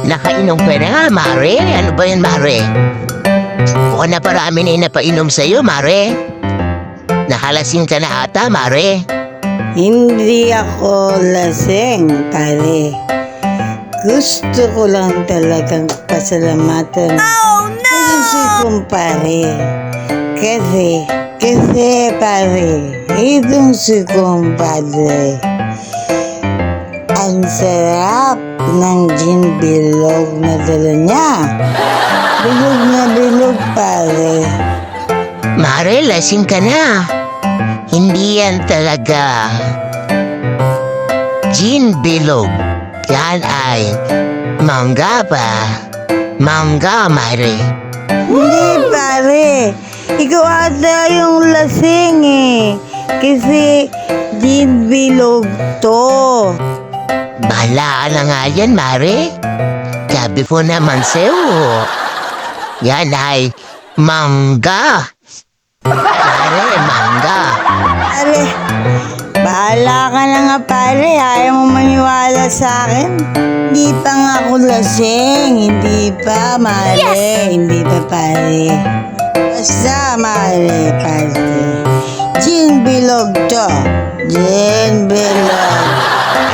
Nakainom ka na nga, Mare. Ano ba yan, Mare? Mukhang na parami na yung napainom sa'yo, Mare. Nakalasing ka na ata, Mare. Hindi ako lasing, pare. Gusto ko lang talagang pasalamatan. Oh, no! Si kumpare. Kasi, pare, itong si kumpare. Ang sarap ng gin bilog na dala niya. Bilog na bilog, pare. Mare, lasing ka na. Hindi yan talaga gin bilog. Yan ay mangga pa. Mangga, Mare. Hindi, pare. Ikaw ata yung lasing eh. Kasi gin bilog to. Bahala na nga yan, Mare. Sabi ko naman sa'yo. Yan ay mangga. Mare, mangga. Pare, bahala ka na nga, pare. Ayaw mo maniwala sa akin. Hindi pa nga ako lasing. Hindi pa, Mare. Yes! Hindi pa, pare. Basta, Mare, pare. Gin bilog to. Gin bilog.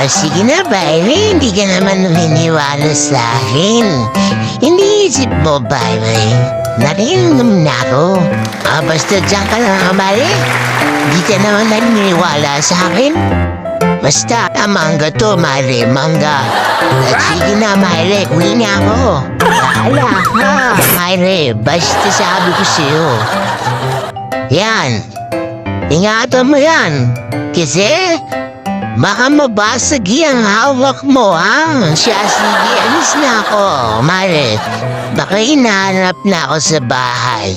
Sige na, Mare. Hindi ka naman naniniwala sa akin. Iniisip mo, Mare. Narinig na ako. Basta dyan ka lang, Mare. Hindi ka naman naniniwala sa akin. Basta, mangga to, Mare. Mangga. At sige na, Mare. Uwi na ako. Bahala ka, Mare. Basta sabi ko sa'yo. Yan. Ingatan mo yan. Kasi, baka mabasag yung hawak mo, ha? Siya, sige, alis na ako, Mare. Baka hinahanap na ako sa bahay.